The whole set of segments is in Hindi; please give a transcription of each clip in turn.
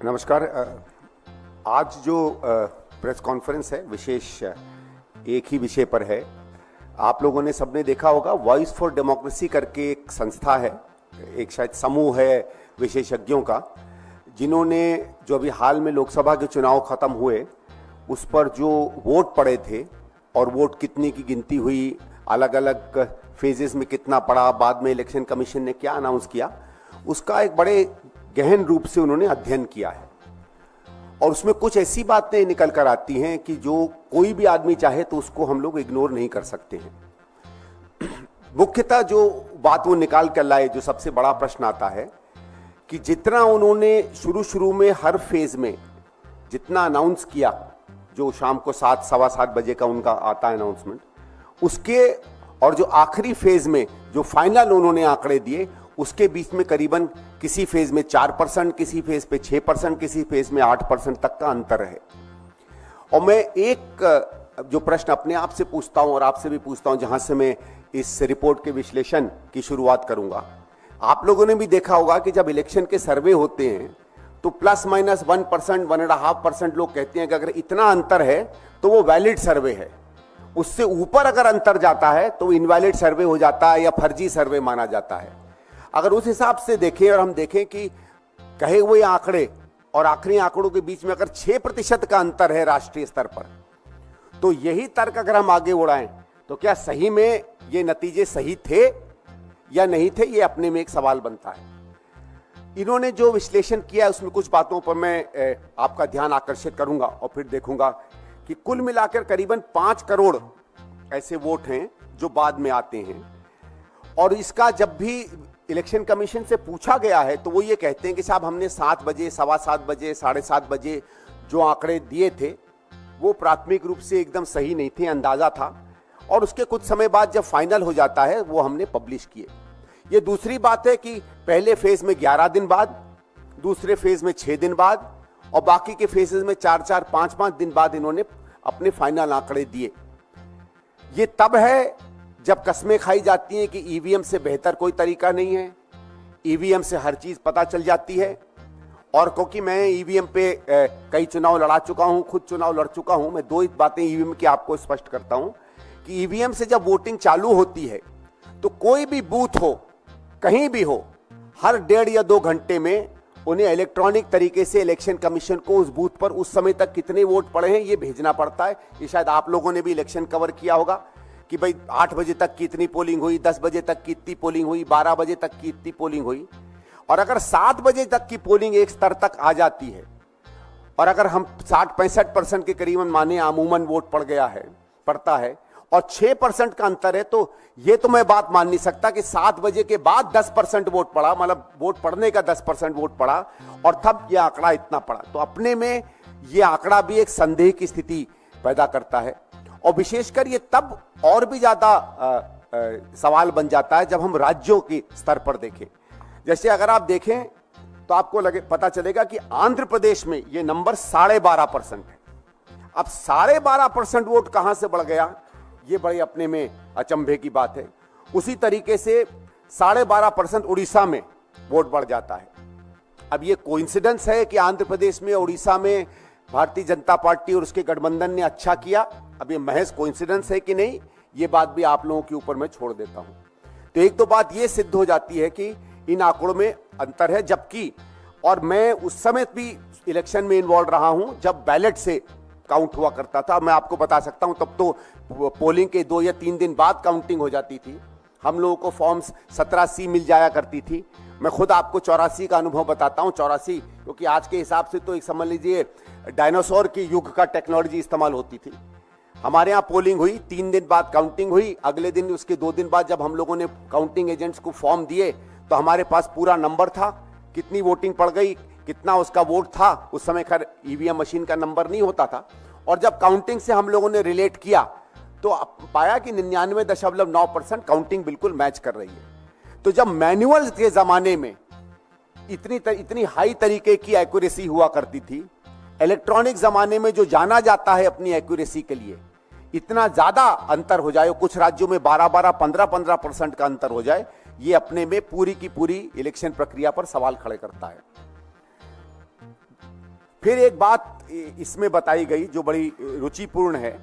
नमस्कार। आज जो प्रेस कॉन्फ्रेंस है विशेष एक ही विषय पर है। आप लोगों ने सबने देखा होगा, वॉइस फॉर डेमोक्रेसी करके एक संस्था है, एक शायद समूह है विशेषज्ञों का, जिन्होंने जो अभी हाल में लोकसभा के चुनाव खत्म हुए उस पर जो वोट पड़े थे और वोट कितने की गिनती हुई, अलग अलग फेजेस में कितना पड़ा, बाद में इलेक्शन कमीशन ने क्या अनाउंस किया, उसका एक बड़े गहन रूप से उन्होंने अध्ययन किया है। और उसमें कुछ ऐसी बातें निकल कर आती हैं कि जो कोई भी आदमी चाहे तो उसको हम लोग इग्नोर नहीं कर सकते हैं। मुख्यतः जो बात वो निकाल कर लाए, जो सबसे बड़ा प्रश्न आता है कि जितना उन्होंने शुरू में हर फेज में जितना अनाउंस किया, जो शाम को 7 सवा 7 बजे का उनका आता है अनाउंसमेंट, उसके और जो आखिरी फेज में जो फाइनल उन्होंने आंकड़े दिए, उसके बीच में करीबन किसी फेज में 4%, किसी फेज पे 6%, किसी फेज में 8% तक का अंतर है। और मैं एक जो प्रश्न अपने आप से पूछता हूं और आपसे भी पूछता हूं, जहां से मैं इस रिपोर्ट के विश्लेषण की शुरुआत करूंगा। आप लोगों ने भी देखा होगा कि जब इलेक्शन के सर्वे होते हैं तो प्लस माइनस 1%, 1.5% लोग कहते हैं कि अगर इतना अंतर है तो वो वैलिड सर्वे है। उससे ऊपर अगर अंतर जाता है तो इनवैलिड सर्वे हो जाता है या फर्जी सर्वे माना जाता है। अगर उस हिसाब से देखें और हम देखें कि कहे हुए आंकड़े और आखिरी आंकड़ों के बीच में अगर 6% का अंतर है राष्ट्रीय स्तर पर, तो यही तर्क अगर हम आगे उड़ाएं तो क्या सही में ये नतीजे सही थे या नहीं थे, ये अपने में एक सवाल बनता है। इन्होंने जो विश्लेषण किया उसमें कुछ बातों पर मैं आपका ध्यान आकर्षित करूंगा और फिर देखूंगा कि कुल मिलाकर करीबन 5 करोड़ ऐसे वोट हैं जो बाद में आते हैं। और इसका जब भी इलेक्शन कमीशन से पूछा गया है तो वो ये कहते हैं कि साहब हमने 7 बजे, सवा 7 बजे, 7:30 बजे जो आंकड़े दिए थे वो प्राथमिक रूप से एकदम सही नहीं थे, अंदाजा था, और उसके कुछ समय बाद जब फाइनल हो जाता है वो हमने पब्लिश किए। ये दूसरी बात है कि पहले फेज में 11 दिन बाद, दूसरे फेज में 6 दिन बाद और बाकी के फेजेस में 4-4, 5-5 दिन बाद इन्होंने अपने फाइनल आंकड़े दिए। ये तब है जब कस्में खाई जाती हैं कि ईवीएम से बेहतर कोई तरीका नहीं है, ईवीएम से हर चीज पता चल जाती है। और क्योंकि मैं ईवीएम पे कई चुनाव लड़ा चुका हूं, खुद चुनाव लड़ चुका हूं, मैं 2 बातें ईवीएम की आपको स्पष्ट करता हूं कि ईवीएम से जब वोटिंग चालू होती है तो कोई भी बूथ हो, कहीं भी हो, हर 1.5 या 2 घंटे में उन्हें इलेक्ट्रॉनिक तरीके से इलेक्शन कमीशन को उस बूथ पर उस समय तक कितने वोट पड़े हैं ये भेजना पड़ता है। ये शायद आप लोगों ने भी इलेक्शन कवर किया होगा कि भाई 8 बजे तक की इतनी पोलिंग हुई, 10 बजे तक की इतनी पोलिंग हुई, 12 बजे तक की इतनी पोलिंग हुई। और अगर 7 बजे तक की पोलिंग एक स्तर तक आ जाती है और अगर हम 60-65% के करीबन माने अमूमन वोट पड़ता है और 6% का अंतर है, तो ये तो मैं बात मान नहीं सकता कि 7 बजे के बाद 10% वोट पड़ा, मतलब वोट पड़ने का 10% वोट पड़ा और तब यह आंकड़ा इतना पड़ा। तो अपने में यह आंकड़ा भी एक संदेह की स्थिति पैदा करता है। और विशेषकर ये तब और भी ज्यादा सवाल बन जाता है जब हम राज्यों के स्तर पर देखें। जैसे अगर आप देखें तो आपको पता चलेगा कि आंध्र प्रदेश में ये नंबर 12.5% है। अब 12.5% वोट कहां से बढ़ गया, ये बड़ी अपने में अचंभे की बात है। उसी तरीके से 12.5% उड़ीसा में वोट बढ़ जाता है। अब ये कोइंसिडेंस है कि आंध्र प्रदेश में, उड़ीसा में भारतीय जनता पार्टी और उसके गठबंधन ने अच्छा किया। अब ये महज कोइंसिडेंस है कि नहीं, ये बात भी आप लोगों के ऊपर मैं छोड़ देता हूं। तो एक तो बात ये सिद्ध हो जाती है कि इन आंकड़ों में अंतर है, जबकि और मैं उस समय भी इलेक्शन में इन्वॉल्व रहा हूं जब बैलेट से काउंट हुआ करता था। मैं आपको बता सकता हूं तब तो पोलिंग के 2 या 3 दिन बाद काउंटिंग हो जाती थी। हम लोगों को फॉर्म्स 17C मिल जाया करती थी। मैं खुद आपको 84 का अनुभव बताता हूं। 84 क्योंकि आज के हिसाब से तो एक समझ लीजिए डायनासोर के युग का टेक्नोलॉजी इस्तेमाल होती थी। हमारे यहाँ पोलिंग हुई, 3 दिन बाद काउंटिंग हुई, अगले दिन उसके 2 दिन बाद जब हम लोगों ने काउंटिंग एजेंट्स को फॉर्म दिए तो हमारे पास पूरा नंबर था, कितनी वोटिंग पड़ गई, कितना उसका वोट था। उस समय खैर ईवीएम मशीन का नंबर नहीं होता था। और जब काउंटिंग से हम लोगों ने रिलेट किया तो पाया कि 99.9% काउंटिंग बिल्कुल मैच कर रही है। तो जब मैनुअल के जमाने में इतनी हाई तरीके की एक्यूरेसी हुआ करती थी, इलेक्ट्रॉनिक जमाने में जो जाना जाता है अपनी एक्यूरेसी के लिए, इतना ज्यादा अंतर हो जाए, कुछ राज्यों में 12-12, 15-15% का अंतर हो जाए, ये अपने में पूरी की पूरी इलेक्शन प्रक्रिया पर सवाल खड़े करता है। फिर एक बात इसमें बताई गई जो बड़ी रुचिपूर्ण है,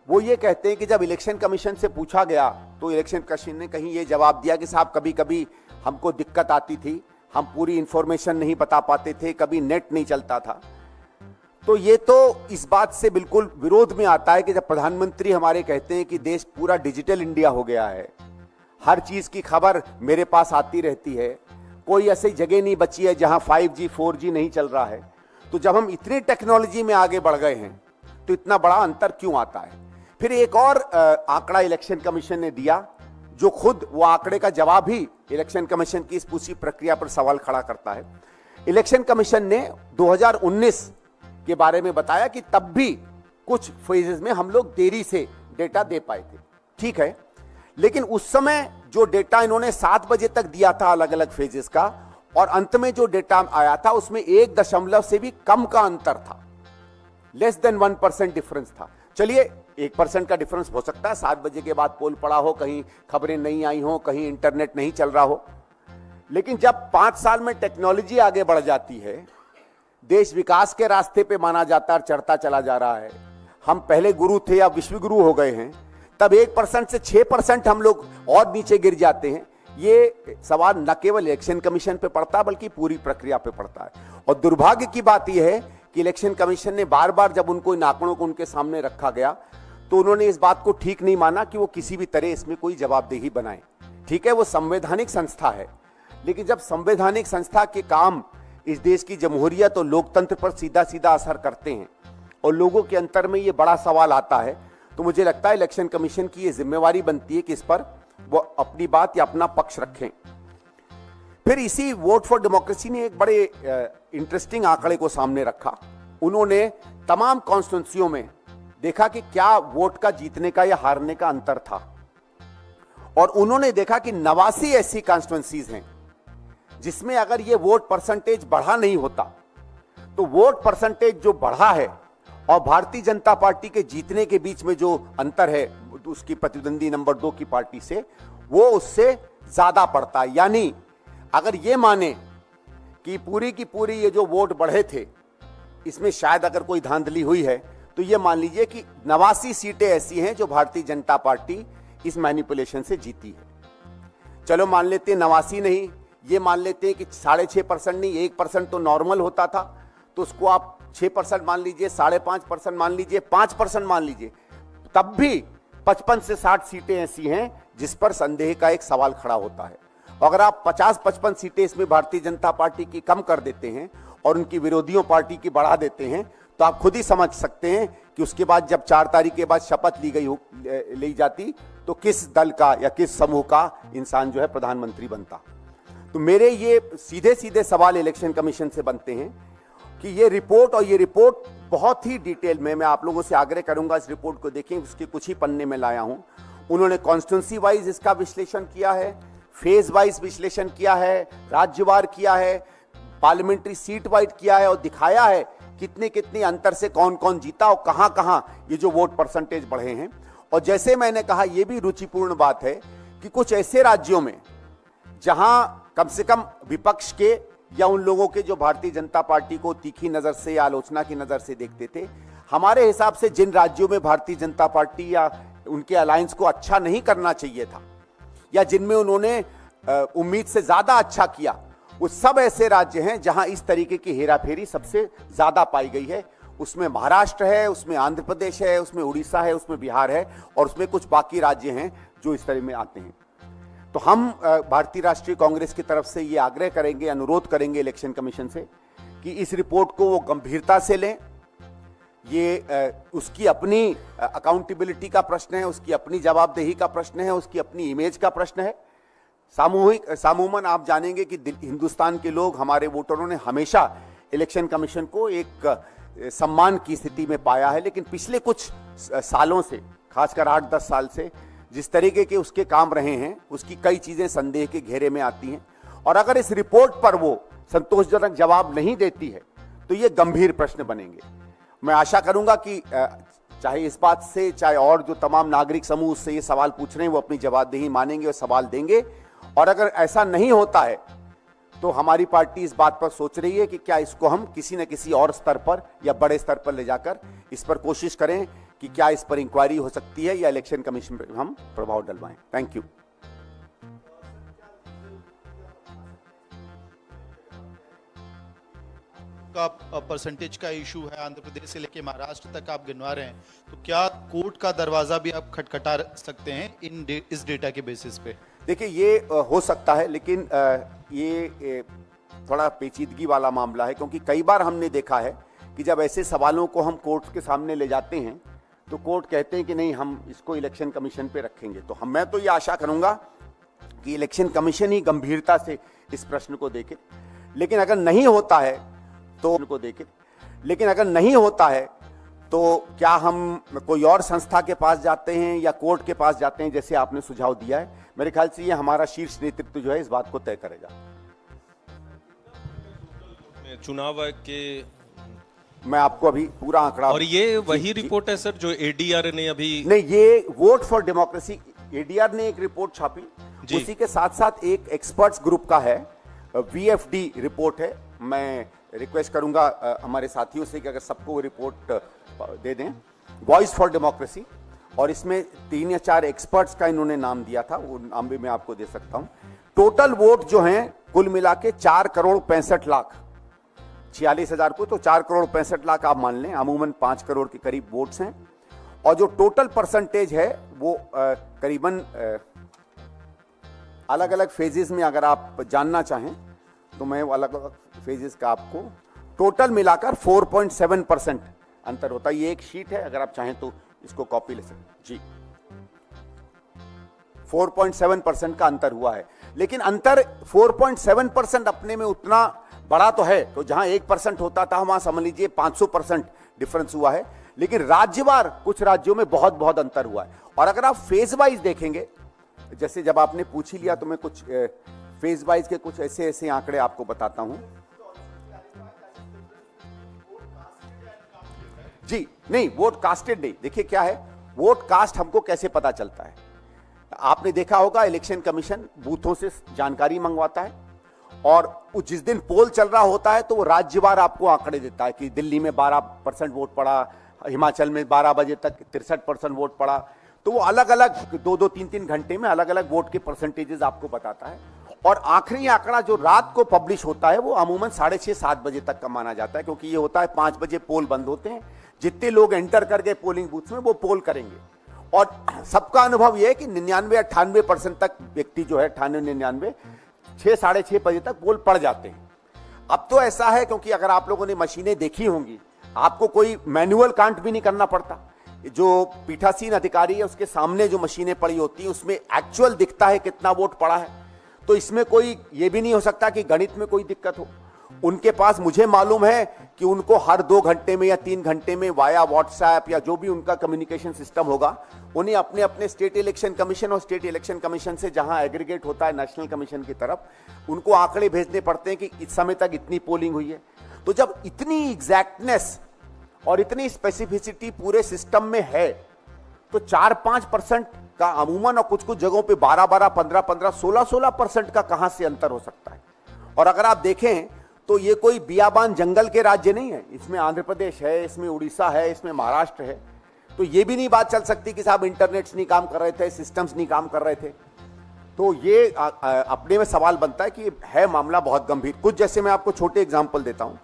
वो ये कहते हैं कि जब इलेक्शन कमीशन से पूछा गया तो इलेक्शन कमीशन ने कहीं ये जवाब दिया कि साहब कभी कभी हमको दिक्कत आती थी, हम पूरी इंफॉर्मेशन नहीं बता पाते थे, कभी नेट नहीं चलता था। तो ये तो इस बात से बिल्कुल विरोध में आता है कि जब प्रधानमंत्री हमारे कहते हैं कि देश पूरा डिजिटल इंडिया हो गया है, हर चीज की खबर मेरे पास आती रहती है, कोई ऐसी जगह नहीं बची है जहां 5G 4G नहीं चल रहा है, तो जब हम इतनी टेक्नोलॉजी में आगे बढ़ गए हैं तो इतना बड़ा अंतर क्यों आता है। फिर एक और आंकड़ा इलेक्शन कमीशन ने दिया जो खुद वो आंकड़े का जवाब ही इलेक्शन कमीशन की इस पूरी प्रक्रिया पर सवाल खड़ा करता है। इलेक्शन कमीशन ने 2019 के बारे में बताया कि तब भी कुछ फेजेस में हम लोग देरी से डेटा दे पाए थे, ठीक है, लेकिन उस समय जो डेटा इन्होंने 7 बजे तक दिया था अलग अलग फेजेस का, और अंत में जो डेटा आया था उसमें 1 से भी कम का अंतर था, लेस देन 1% डिफरेंस था। चलिए 1% का डिफरेंस हो सकता है, 7 बजे के बाद पोल पड़ा हो, कहीं खबरें नहीं आई हो, कहीं इंटरनेट नहीं चल रहा हो, लेकिन जब 5 साल में टेक्नोलॉजी आगे बढ़ जाती है, देश विकास के रास्ते पे माना जाता है, चढ़ता चला जा रहा है, हम पहले गुरु थे या विश्व गुरु हो गए हैं, तब 1% से 6% हम लोग और नीचे गिर जाते हैं। ये सवाल न केवल इलेक्शन कमीशन पे पड़ता है बल्कि पूरी प्रक्रिया पे पड़ता है। और दुर्भाग्य की बात यह है कि इलेक्शन कमीशन ने बार बार जब उनको इन आंकड़ों को उनके सामने रखा गया तो उन्होंने इस बात को ठीक नहीं माना कि वो किसी भी तरह इसमें कोई जवाबदेही बनाए। ठीक है, वो संवैधानिक संस्था है, लेकिन जब संवैधानिक संस्था के काम इस देश की जमहूरियत और लोकतंत्र पर सीधा सीधा असर करते हैं और लोगों के अंतर में ये बड़ा सवाल आता है, तो मुझे लगता है इलेक्शन कमीशन की ये जिम्मेवारी बनती है कि इस पर वो अपनी बात या अपना पक्ष रखें। फिर इसी वोट फॉर डेमोक्रेसी ने एक बड़े इंटरेस्टिंग आंकड़े को सामने रखा। उन्होंने तमाम कॉन्स्टिट्यूंसियों में देखा कि क्या वोट का जीतने का या हारने का अंतर था, और उन्होंने देखा कि 89 ऐसी कॉन्स्टिट्यूंसीज हैं जिसमें अगर ये वोट परसेंटेज बढ़ा नहीं होता, तो वोट परसेंटेज जो बढ़ा है और भारतीय जनता पार्टी के जीतने के बीच में जो अंतर है उसकी प्रतिद्वंदी नंबर 2 की पार्टी से, वो उससे ज्यादा पड़ता है। यानी अगर ये माने कि पूरी की पूरी ये जो वोट बढ़े थे इसमें शायद अगर कोई धांधली हुई है, तो ये मान लीजिए कि 89 सीटें ऐसी हैं जो भारतीय जनता पार्टी इस मैनिपुलेशन से जीती है। चलो मान लेते हैं 89 नहीं, ये मान लेते हैं कि 6.5% नहीं, 1% तो नॉर्मल होता था, तो उसको आप 6% मान लीजिए, 5.5% मान लीजिए, 5% मान लीजिए, तब भी 55 से 60 सीटें ऐसी हैं जिस पर संदेह का एक सवाल खड़ा होता है। अगर आप 50-55 सीटें इसमें भारतीय जनता पार्टी की कम कर देते हैं और उनकी विरोधियों पार्टी की बढ़ा देते हैं, तो आप खुद ही समझ सकते हैं कि उसके बाद जब 4 तारीख के बाद शपथ ली जाती तो किस दल का या किस समूह का इंसान जो है प्रधानमंत्री बनता। तो मेरे ये सीधे सीधे सवाल इलेक्शन कमीशन से बनते हैं कि ये रिपोर्ट बहुत ही डिटेल में, मैं आप लोगों से आग्रह करूंगा इस रिपोर्ट को देखें, उसके कुछ ही पन्ने में लाया हूं। उन्होंने कॉन्स्टिट्यूंसी वाइज इसका विश्लेषण किया है, फेज वाइज विश्लेषण किया है, राज्यवार किया है, पार्लियामेंट्री सीट वाइज किया है, और दिखाया है कितने कितने अंतर से कौन कौन जीता और कहां कहां ये जो वोट परसेंटेज बढ़े हैं। और जैसे मैंने कहा, यह भी रुचिपूर्ण बात है कि कुछ ऐसे राज्यों में जहां कम से कम विपक्ष के या उन लोगों के जो भारतीय जनता पार्टी को तीखी नजर से या आलोचना की नजर से देखते थे, हमारे हिसाब से जिन राज्यों में भारतीय जनता पार्टी या उनके अलायंस को अच्छा नहीं करना चाहिए था या जिनमें उन्होंने उम्मीद से ज्यादा अच्छा किया, वो सब ऐसे राज्य हैं जहां इस तरीके की हेराफेरी सबसे ज्यादा पाई गई है। उसमें महाराष्ट्र है, उसमें आंध्र प्रदेश है, उसमें उड़ीसा है, उसमें बिहार है, और उसमें कुछ बाकी राज्य हैं जो इस तरह में आते हैं। तो हम भारतीय राष्ट्रीय कांग्रेस की तरफ से ये आग्रह करेंगे, अनुरोध करेंगे इलेक्शन कमीशन से कि इस रिपोर्ट को वो गंभीरता से लें। ये उसकी अपनी अकाउंटेबिलिटी का प्रश्न है, उसकी अपनी जवाबदेही का प्रश्न है, उसकी अपनी इमेज का प्रश्न है। सामूमन आप जानेंगे कि हिंदुस्तान के लोग, हमारे वोटरों ने हमेशा इलेक्शन कमीशन को एक सम्मान की स्थिति में पाया है, लेकिन पिछले कुछ सालों से, खासकर 8-10 साल से जिस तरीके के उसके काम रहे हैं, उसकी कई चीजें संदेह के घेरे में आती हैं। और अगर इस रिपोर्ट पर वो संतोषजनक जवाब नहीं देती है तो ये गंभीर प्रश्न बनेंगे। मैं आशा करूंगा कि चाहे इस बात से, चाहे और जो तमाम नागरिक समूह से ये सवाल पूछ रहे हैं, वो अपनी जवाबदेही मानेंगे और सवाल देंगे। और अगर ऐसा नहीं होता है तो हमारी पार्टी इस बात पर सोच रही है कि क्या इसको हम किसी न किसी और स्तर पर या बड़े स्तर पर ले जाकर इस पर कोशिश करें कि क्या इस पर इंक्वायरी हो सकती है या इलेक्शन कमीशन पर हम प्रभाव डलवाएं। Thank you. का परसेंटेज का इशू है, आंध्र प्रदेश से लेके महाराष्ट्र तक आप गिनवा रहे हैं, तो क्या कोर्ट का दरवाजा भी आप खटखटा सकते हैं इस डेटा के बेसिस पे? देखिए, ये हो सकता है, लेकिन ये थोड़ा पेचीदगी वाला मामला है, क्योंकि कई बार हमने देखा है कि जब ऐसे सवालों को हम कोर्ट के सामने ले जाते हैं तो कोर्ट कहते हैं कि नहीं, हम इसको इलेक्शन कमीशन पे रखेंगे। तो मैं तो ये आशा करूंगा कि इलेक्शन कमीशन ही गंभीरता से इस प्रश्न को देखे, लेकिन अगर नहीं होता है तो क्या हम कोई और संस्था के पास जाते हैं या कोर्ट के पास जाते हैं, जैसे आपने सुझाव दिया है। मेरे ख्याल से ये हमारा शीर्ष नेतृत्व जो है इस बात को तय करेगा। चुनाव के मैं आपको अभी पूरा आंकड़ा, और ये वही रिपोर्ट है सर जो एडीआर ने अभी नहीं, ये वोट फॉर डेमोक्रेसी, एडीआर ने एक रिपोर्ट छापी, उसी के साथ साथ एक एक्सपर्ट्स ग्रुप का है, वीएफडी रिपोर्ट है। मैं रिक्वेस्ट करूंगा हमारे साथियों से कि अगर सबको वो रिपोर्ट दे दें, वॉइस फॉर डेमोक्रेसी, और इसमें 3 या 4 एक्सपर्ट्स का इन्होंने नाम दिया था, वो नाम भी मैं आपको दे सकता हूं। टोटल वोट जो हैं कुल मिला के 4,65,46,000 को, तो 4,65,00,000 आप मान लें, अमूमन 5 करोड़ के करीब वोट्स हैं। और जो टोटल परसेंटेज है वो करीबन अलग अलग फेजेस में, अगर आप जानना चाहें तो मैं वो अलग अलग फेजेस का आपको टोटल मिलाकर 4.7% अंतर होता है। ये एक शीट है, अगर आप चाहें तो इसको कॉपी ले सकते जी। 4.7% का अंतर हुआ है, लेकिन अंतर 4.7% अपने में उतना बड़ा तो है, तो जहां 1% होता था वहां समझ लीजिए 500% डिफरेंस हुआ है। लेकिन राज्यवार कुछ राज्यों में बहुत बहुत अंतर हुआ है। और अगर आप फेज वाइज देखेंगे, जैसे जब आपने पूछ ही लिया तो मैं कुछ फेज वाइज के कुछ ऐसे आंकड़े आपको बताता हूं जी। नहीं, वोट कास्टेड नहीं। देखिए क्या है, वोट कास्ट हमको कैसे पता चलता है? आपने देखा होगा इलेक्शन कमीशन बूथों से जानकारी मंगवाता है, और जिस दिन पोल चल रहा होता है तो वो राज्यवार आपको आंकड़े देता है कि दिल्ली में 12% वोट पड़ा, हिमाचल में 12 बजे तक 63% वोट पड़ा। तो वो अलग अलग 2-2, 3-3 घंटे में अलग अलग वोट के परसेंटेजेस आपको बताता है। और आखिरी आंकड़ा जो रात को पब्लिश होता है वो अमूमन 6:30-7 बजे तक का माना जाता है, क्योंकि ये होता है 5 बजे पोल बंद होते हैं, जितने लोग एंटर कर गए पोलिंग बूथ में वो पोल करेंगे। और सबका अनुभव यह है कि 99-98% तक व्यक्ति जो है 98-99 6-6:30 बजे तक पोल पड़ जाते हैं। अब तो ऐसा है, क्योंकि अगर आप लोगों ने मशीनें देखी होंगी, आपको कोई मैनुअल काउंट भी नहीं करना पड़ता। जो पीठासीन अधिकारी है उसके सामने जो मशीनें पड़ी होती हैं उसमें एक्चुअल दिखता है कितना वोट पड़ा है। तो इसमें कोई ये भी नहीं हो सकता कि गणित में कोई दिक्कत हो। उनके पास मुझे मालूम है कि उनको हर 2 घंटे में या 3 घंटे में वाया व्हाट्सएप या जो भी उनका कम्युनिकेशन सिस्टम होगा, उन्हें अपने अपने स्टेट इलेक्शन कमीशन और स्टेट इलेक्शन कमीशन से जहां एग्रीगेट होता है नेशनल कमीशन की तरफ, उनको आंकड़े भेजने पड़ते हैं कि इस समय तक इतनी पोलिंग हुई है। तो जब इतनी एग्जैक्टनेस और इतनी स्पेसिफिसिटी पूरे सिस्टम में है, तो 4-5% का अमूमन, और कुछ कुछ जगहों पे 12-12, 15-15, 16-16% का कहां से अंतर हो सकता है। और अगर आप देखें तो ये कोई बियाबान जंगल के राज्य नहीं है, इसमें आंध्र प्रदेश है, इसमें उड़ीसा है, इसमें महाराष्ट्र है। तो ये भी नहीं बात चल सकती कि साहब इंटरनेट्स नहीं काम कर रहे थे, सिस्टम्स नहीं काम कर रहे थे। तो ये अपने में सवाल बनता है कि है मामला बहुत गंभीर। कुछ जैसे मैं आपको छोटे एग्जाम्पल देता हूं,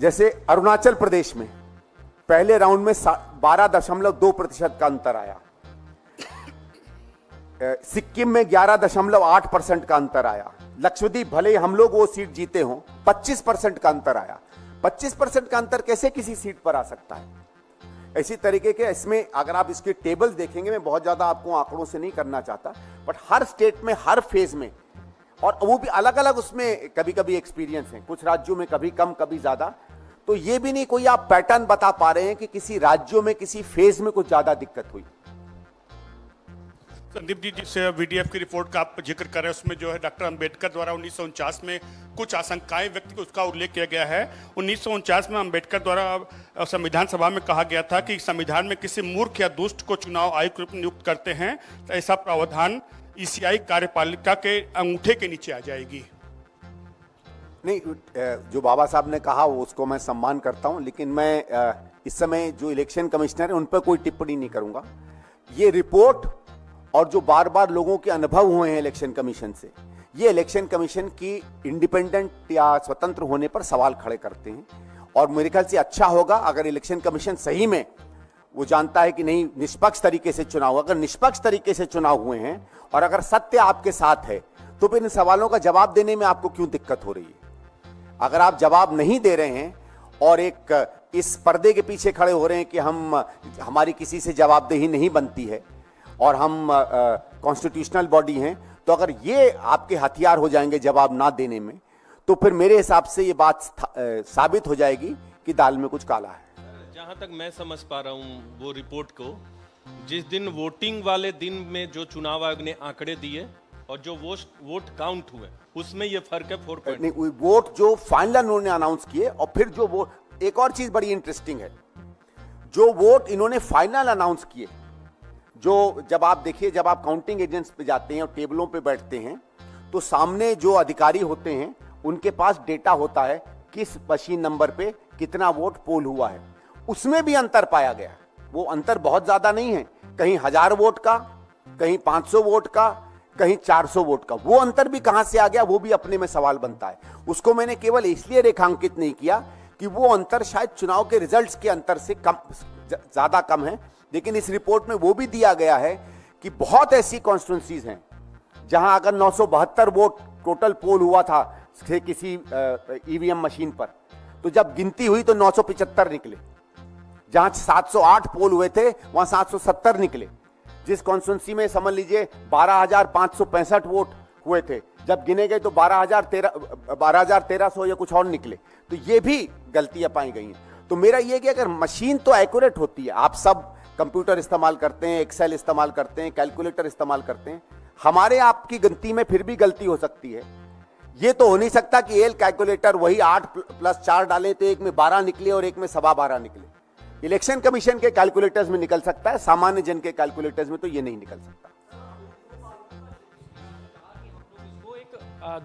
जैसे अरुणाचल प्रदेश में पहले राउंड में 12.2% का अंतर आया, सिक्किम में 11.8% का अंतर आया, लक्षद्वीप भले हम लोग वो सीट जीते हों 25% का अंतर आया। 25% का अंतर कैसे किसी सीट पर आ सकता है? इसी तरीके के इसमें अगर आप इसके टेबल्स देखेंगे, मैं बहुत ज्यादा आपको आंकड़ों से नहीं करना चाहता, बट हर स्टेट में हर फेज में, और वो भी अलग अलग उसमें कभी कभी एक्सपीरियंस है, कुछ राज्यों में कभी कम कभी ज्यादा। तो ये भी नहीं कोई आप पैटर्न बता पा रहे हैं कि किसी राज्यों में किसी फेज में कुछ ज्यादा दिक्कत हुई। संदीप जी, जिस वीडीएफ की रिपोर्ट का आप जिक्र कर रहे हैं उसमें जो है डॉक्टर अंबेडकर द्वारा 1949 में कुछ आशंकाएं व्यक्त की, उसका उल्लेख किया गया है। 1949 में अंबेडकर द्वारा संविधान सभा में कहा गया था कि संविधान में किसी मूर्ख या दुष्ट को चुनाव आयुक्त रूप में नियुक्त करते हैं तो ऐसा प्रावधान ईसीआई कार्यपालिका के अंगूठे के नीचे आ जाएगी। नहीं, जो बाबा साहब ने कहा वो उसको मैं सम्मान करता हूं, लेकिन मैं इस समय जो इलेक्शन कमिश्नर है उन पर कोई टिप्पणी नहीं करूंगा। ये रिपोर्ट और जो बार बार लोगों के अनुभव हुए हैं इलेक्शन कमीशन से, ये इलेक्शन कमीशन की इंडिपेंडेंट या स्वतंत्र होने पर सवाल खड़े करते हैं। और मेरे ख्याल से अच्छा होगा अगर इलेक्शन कमीशन सही में वो जानता है कि नहीं निष्पक्ष तरीके से चुनाव, अगर निष्पक्ष तरीके से चुनाव हुए हैं और अगर सत्य आपके साथ है तो फिर इन सवालों का जवाब देने में आपको क्यों दिक्कत हो रही है। अगर आप जवाब नहीं दे रहे हैं और एक इस पर्दे के पीछे खड़े हो रहे हैं कि हमारी किसी से जवाबदेही नहीं बनती है और हम कॉन्स्टिट्यूशनल बॉडी हैं, तो अगर ये आपके हथियार हो जाएंगे जवाब ना देने में, तो फिर मेरे हिसाब से ये बात साबित हो जाएगी कि दाल में कुछ काला है। जहां तक मैं समझ पा रहा हूं वो रिपोर्ट को, जिस दिन वोटिंग वाले दिन में जो चुनाव आयोग ने आंकड़े दिए और जो वोट काउंट हुए उसमें ये फर्क है 4 पॉइंट। नहीं, वोट जो फाइनल उन्होंने अनाउंस किए और फिर जो वोट, एक और चीज बड़ी इंटरेस्टिंग है, जो वोट इन्होंने फाइनल अनाउंस किए, जो जब आप देखिए जब आप काउंटिंग एजेंट्स पे जाते हैं और टेबलों पे बैठते हैं तो सामने जो अधिकारी होते हैं उनके पास डेटा होता है किस मशीन नंबर पे कितना वोट पोल हुआ है। उसमें भी अंतर पाया गया। वो अंतर बहुत ज्यादा नहीं है, कहीं 1000 वोट का, कहीं 500 वोट का, कहीं 400 वोट का। वो अंतर भी कहां से आ गया, वो भी अपने में सवाल बनता है। उसको मैंने केवल इसलिए रेखांकित नहीं किया कि वो अंतर शायद चुनाव के रिजल्ट्स के अंतर से ज्यादा कम है, लेकिन इस रिपोर्ट में वो भी दिया गया है कि बहुत ऐसी कॉन्स्टिट्यूंसीज हैं जहां अगर 972 वोट टोटल पोल हुआ था किसी ईवीएम मशीन पर, तो जब गिनती हुई तो 975 निकले। जहां 708 पोल हुए थे वहां 770 निकले। जिस कॉन्स्टिट्यूंसी में समझ लीजिए 12,565 वोट हुए थे, जब गिने गए तो 12,1300 या कुछ और निकले। तो ये भी गलतियां पाई गई हैं। तो मेरा ये कि अगर मशीन तो एक्यूरेट होती है, आप सब कंप्यूटर इस्तेमाल करते हैं, एक्सेल इस्तेमाल करते हैं, कैलकुलेटर इस्तेमाल करते हैं, हमारे आपकी गिनती में फिर भी गलती हो सकती है। ये तो हो नहीं सकता कि एल कैलकुलेटर वही 8 + 4 डाले तो एक में 12 निकले और एक में 12.25 निकले। इलेक्शन कमीशन के कैलकुलेटर्स में निकल सकता है, सामान्य जन के कैलकुलेटर्स में तो ये नहीं निकल सकता। इसको एक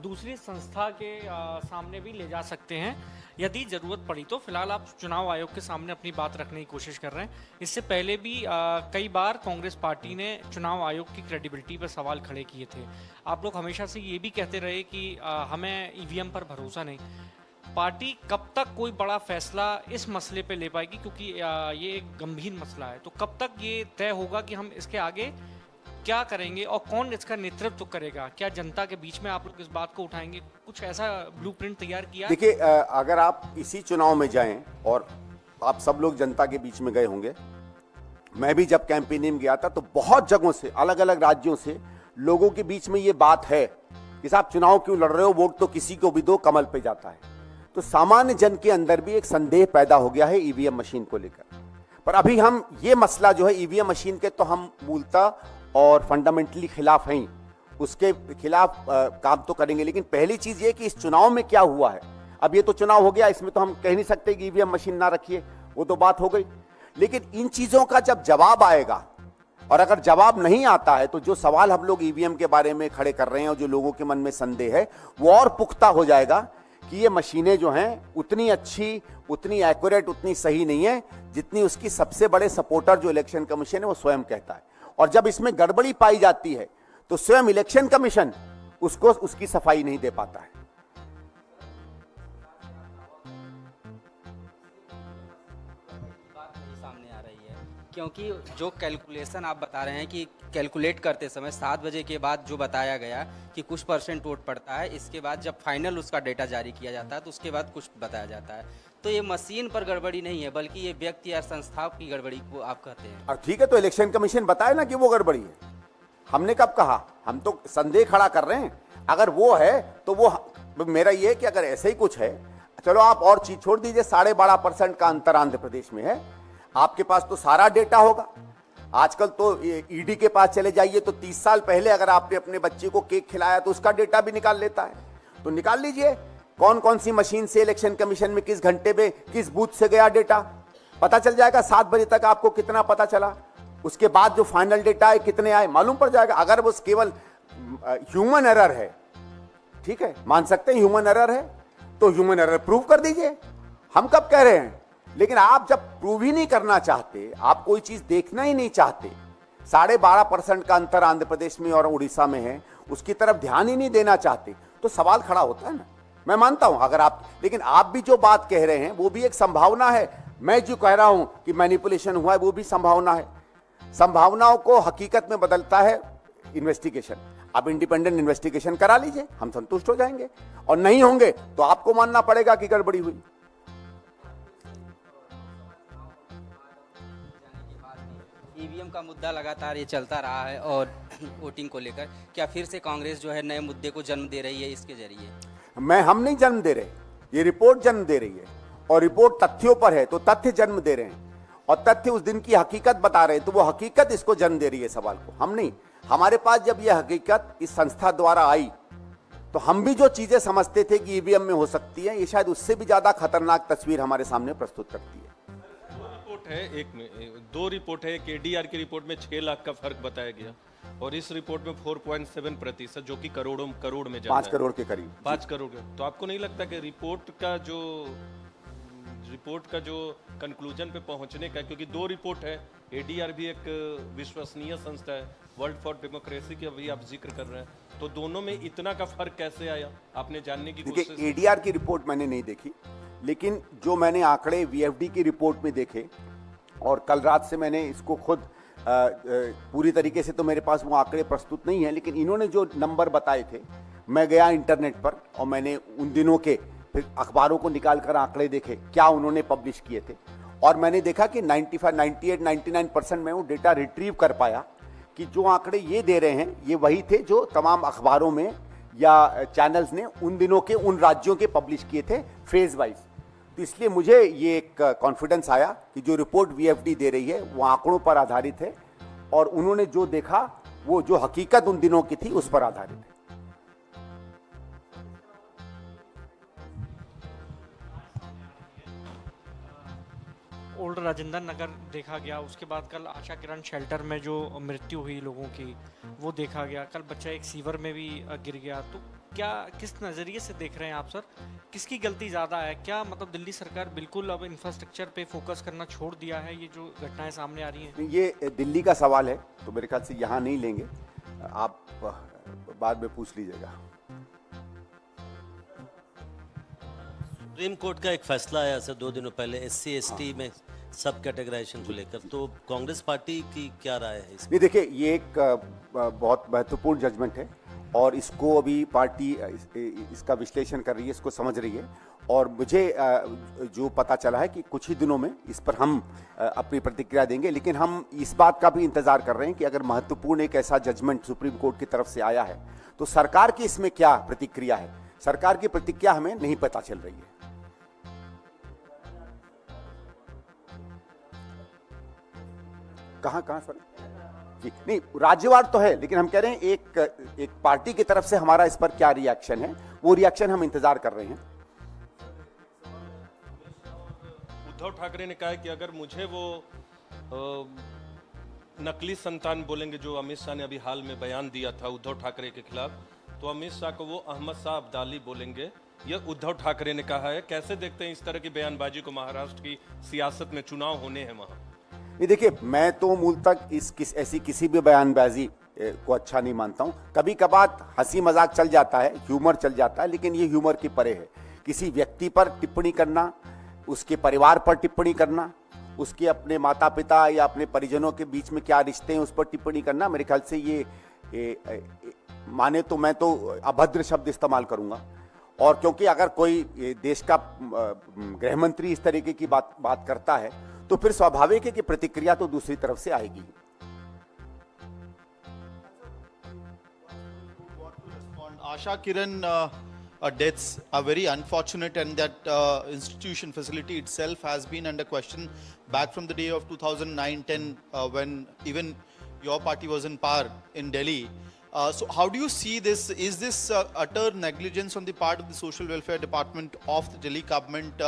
दूसरी संस्था के सामने भी ले जा सकते हैं यदि जरूरत पड़ी तो। फिलहाल आप चुनाव आयोग के सामने अपनी बात रखने की कोशिश कर रहे हैं। इससे पहले भी कई बार कांग्रेस पार्टी ने चुनाव आयोग की क्रेडिबिलिटी पर सवाल खड़े किए थे। आप लोग हमेशा से ये भी कहते रहे कि हमें ईवीएम पर भरोसा नहीं। पार्टी कब तक कोई बड़ा फैसला इस मसले पे ले पाएगी, क्योंकि ये एक गंभीर मसला है, तो कब तक ये तय होगा कि हम इसके आगे क्या करेंगे और कौन इसका नेतृत्व करेगा? क्या जनता के बीच में आप लोग इस बात को उठाएंगे? कुछ ऐसा ब्लूप्रिंट तैयार किया? देखिए, अगर आप इसी चुनाव में जाएं और आप सब लोग जनता के बीच में गए होंगे, मैं भी जब कैंपेनिंग में गया था तो बहुत जगहों से, अलग अलग राज्यों से लोगों के बीच में ये बात है कि साहब चुनाव क्यों लड़ रहे हो, वोट तो किसी को भी दो, कमल पे जाता है। तो सामान्य जन के अंदर भी एक संदेह पैदा हो गया है ईवीएम मशीन को लेकर। पर अभी हम ये मसला जो है ईवीएम मशीन के, तो हम मूलतः और फंडामेंटली खिलाफ हैं, उसके खिलाफ काम तो करेंगे। लेकिन पहली चीज ये कि इस चुनाव में क्या हुआ है, अब ये तो चुनाव हो गया, इसमें तो हम कह नहीं सकते कि ईवीएम मशीन ना रखिए, वो तो बात हो गई। लेकिन इन चीजों का जब जवाब आएगा, और अगर जवाब नहीं आता है तो जो सवाल हम लोग ईवीएम के बारे में खड़े कर रहे हैं और जो लोगों के मन में संदेह है, वो और पुख्ता हो जाएगा कि ये मशीनें जो हैं उतनी अच्छी, उतनी एक्यूरेट, उतनी सही नहीं है जितनी उसकी सबसे बड़े सपोर्टर जो इलेक्शन कमीशन है वो स्वयं कहता है। और जब इसमें गड़बड़ी पाई जाती है तो स्वयं इलेक्शन कमीशन उसको उसकी सफाई नहीं दे पाता है। सामने आ रही है क्योंकि जो कैलकुलेशन आप बता रहे हैं कि कैलकुलेट करते समय 7 बजे के बाद जो बताया गया कि कुछ % वोट पड़ता है, इसके बाद जब फाइनल उसका डेटा जारी किया जाता है तो उसके बाद कुछ बताया जाता है। तो ये मशीन पर गड़बड़ी नहीं है, बल्कि ये व्यक्ति या संस्थाओं की गड़बड़ी को आप कहते हैं। और ठीक है, तो इलेक्शन कमीशन बताए ना कि वो गड़बड़ी है। हमने कब कहा? हम तो संदेह खड़ा कर रहे हैं। अगर वो है तो वो, मेरा ये कि अगर ऐसे ही कुछ है, चलो आप और चीज छोड़ दीजिए, 12.5% का अंतर आंध्र प्रदेश में है, आपके पास तो सारा डेटा होगा। आजकल तो ईडी के पास चले जाइए तो 30 साल पहले अगर आपने अपने बच्चे को केक खिलाया तो उसका डेटा भी निकाल लेता है। तो निकाल लीजिए कौन कौन सी मशीन से इलेक्शन कमीशन में किस घंटे में किस बूथ से गया डेटा, पता चल जाएगा। 7 बजे तक आपको कितना पता चला, उसके बाद जो फाइनल डेटा है कितने आए मालूम पड़ जाएगा। अगर वो केवल ह्यूमन एरर है, ठीक है, मान सकते हैं ह्यूमन एरर है, तो ह्यूमन एरर प्रूव कर दीजिए, हम कब कह रहे हैं। लेकिन आप जब प्रूव ही नहीं करना चाहते, आप कोई चीज देखना ही नहीं चाहते, 12.5% का अंतर आंध्र प्रदेश में और उड़ीसा में है, उसकी तरफ ध्यान ही नहीं देना चाहते, तो सवाल खड़ा होता है ना। मैं मानता हूं अगर आप, लेकिन आप भी जो बात कह रहे हैं वो भी एक संभावना है। मैं जो कह रहा हूं कि मैनिपुलेशन हुआ है वो भी संभावना है। संभावनाओं को हकीकत में बदलता है इन्वेस्टिगेशन। आप इंडिपेंडेंट इन्वेस्टिगेशन करा लीजिए, हम संतुष्ट हो जाएंगे, और नहीं होंगे तो आपको मानना पड़ेगा कि गड़बड़ी हुई। ईवीएम का मुद्दा लगातार ये चलता रहा है और वोटिंग को लेकर क्या फिर से कांग्रेस जो है नए मुद्दे को जन्म दे रही है इसके जरिए? हम नहीं जन्म दे रहे, ये रिपोर्ट जन्म दे रही है, और रिपोर्ट तथ्यों पर है, तो तथ्य जन्म दे रहे हैं, और तथ्य उस दिन की हकीकत बता रहे हैं, तो वो हकीकत इसको जन्म दे रही है सवाल को, हम नहीं। हमारे पास जब ये हकीकत इस संस्था द्वारा आई, तो हम भी जो चीजें समझते थे कि ईवीएम में हो सकती है, ये शायद उससे भी ज्यादा खतरनाक तस्वीर हमारे सामने प्रस्तुत करती है। दो रिपोर्ट है, एक एडीआर की रिपोर्ट में 6 लाख का फर्क बताया गया, और इस रिपोर्ट में 4.7%, जो कि करोड़ में जा रहा है, 5 करोड़ के करीब। 5 करोड़ का। तो आपको नहीं लगता कि रिपोर्ट का जो कंक्लूजन पे पहुंचने का, क्योंकि 2 रिपोर्ट है, एडीआर भी एक विश्वसनीय संस्था है, वर्ल्ड फॉर डेमोक्रेसी की अभी आप जिक्र कर रहे हैं, तो दोनों में इतना का फर्क कैसे आया, आपने जानने की कोशिश? देखिए, एडीआर की रिपोर्ट मैंने नहीं देखी, लेकिन जो मैंने आंकड़े वीएफडी की रिपोर्ट में देखे, और कल रात से मैंने इसको खुद पूरी तरीके से तो मेरे पास वो आंकड़े प्रस्तुत नहीं है, लेकिन इन्होंने जो नंबर बताए थे, मैं गया इंटरनेट पर और मैंने उन दिनों के फिर अखबारों को निकाल कर आंकड़े देखे क्या उन्होंने पब्लिश किए थे, और मैंने देखा कि 95, 98, 99% में वो डेटा रिट्रीव कर पाया कि जो आंकड़े ये दे रहे हैं ये वही थे जो तमाम अखबारों में या चैनल्स ने उन दिनों के उन राज्यों के पब्लिश किए थे फेज वाइज। तो इसलिए मुझे ये एक कॉन्फिडेंस आया कि जो रिपोर्ट वीएफडी दे रही है वो आंकड़ों पर आधारित है, और उन्होंने जो देखा वो जो हकीकत उन दिनों की थी उस पर आधारित है। ओल्ड राजेंद्र नगर देखा गया, उसके बाद कल आशा किरण शेल्टर में जो मृत्यु हुई लोगों की वो देखा गया, कल बच्चा एक सीवर में भी गिर गया। तो क्या किस नज़रिए से देख रहे हैं आप सर, किसकी गलती ज़्यादा है? क्या मतलब दिल्ली सरकार बिल्कुल अब इंफ्रास्ट्रक्चर पे फोकस करना छोड़ दिया है, ये जो घटनाएं सामने आ रही हैं? ये दिल्ली का सवाल है, तो मेरे ख्याल से यहाँ नहीं लेंगे, आप बाद में पूछ लीजिएगा। सुप्रीम कोर्ट का एक फैसला आया सर 2 दिनों पहले SC ST में सब कैटेगराइजेशन को लेकर, तो कांग्रेस पार्टी की क्या राय है इसमें? ये देखिए, ये एक बहुत महत्वपूर्ण जजमेंट है, और इसको अभी पार्टी इसका विश्लेषण कर रही है, इसको समझ रही है, और मुझे जो पता चला है कि कुछ ही दिनों में इस पर हम अपनी प्रतिक्रिया देंगे। लेकिन हम इस बात का भी इंतजार कर रहे हैं कि अगर महत्वपूर्ण एक ऐसा जजमेंट सुप्रीम कोर्ट की तरफ से आया है तो सरकार की इसमें क्या प्रतिक्रिया है। सरकार की प्रतिक्रिया हमें नहीं पता चल रही है। कहां सर जी, नहीं, राज्यवार तो है, लेकिन हम कह रहे हैं एक पार्टी की तरफ से हमारा इस पर क्या रिएक्शन है, वो रिएक्शन हम इंतजार कर रहे हैं। उद्धव ठाकरे ने कहा है कि अगर मुझे वो नकली संतान बोलेंगे, जो अमित शाह ने अभी हाल में बयान दिया था उद्धव ठाकरे के खिलाफ, तो अमित शाह को वो अहमद शाह अब्दाली बोलेंगे। यह उद्धव ठाकरे ने कहा है। कैसे देखते हैं इस तरह की बयानबाजी को? महाराष्ट्र की सियासत में चुनाव होने हैं वहां। ये देखिए, मैं तो मूल तक ऐसी किसी भी बयानबाजी को अच्छा नहीं मानता हूं। कभी कभार हंसी मजाक चल जाता है, ह्यूमर चल जाता है, लेकिन ये ह्यूमर की परे है। किसी व्यक्ति पर टिप्पणी करना, उसके परिवार पर टिप्पणी करना, उसके अपने माता पिता या अपने परिजनों के बीच में क्या रिश्ते हैं उस पर टिप्पणी करना, मेरे ख्याल से ये माने तो मैं तो अभद्र शब्द इस्तेमाल करूंगा। और क्योंकि अगर कोई देश का गृह मंत्री इस तरीके की बात करता है तो फिर स्वाभाविक है कि प्रतिक्रिया तो दूसरी तरफ से आएगी। Asha Kiran deaths are very unfortunate, and that institution facility itself has been under question back from the day of 2009-10 when even your party was in power in Delhi. So how do you see this? Is this utter negligence on the part of the social welfare department of the Delhi government,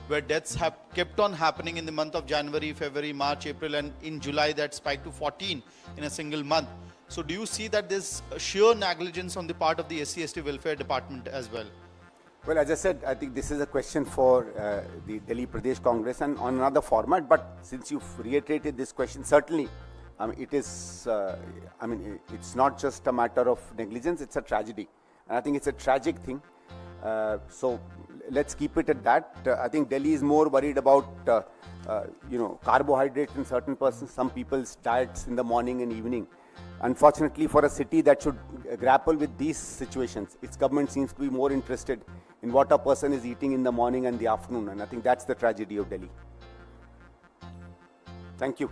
where deaths have kept on happening in the month of January, February, March, April, and in July that spiked to 14 in a single month? So do you see that there's sheer negligence on the part of the SC/ST welfare department as well? Well, as I said, I think this is a question for the Delhi Pradesh Congress and on another format. But since you've reiterated this question, certainly, it is. It's not just a matter of negligence; it's a tragedy, and I think it's a tragic thing. So let's keep it at that. I think Delhi is more worried about carbohydrates in certain persons, some people's diets in the morning and evening. Unfortunately, for a city that should grapple with these situations, its government seems to be more interested in what a person is eating in the morning and the afternoon, and I think that's the tragedy of Delhi. Thank you.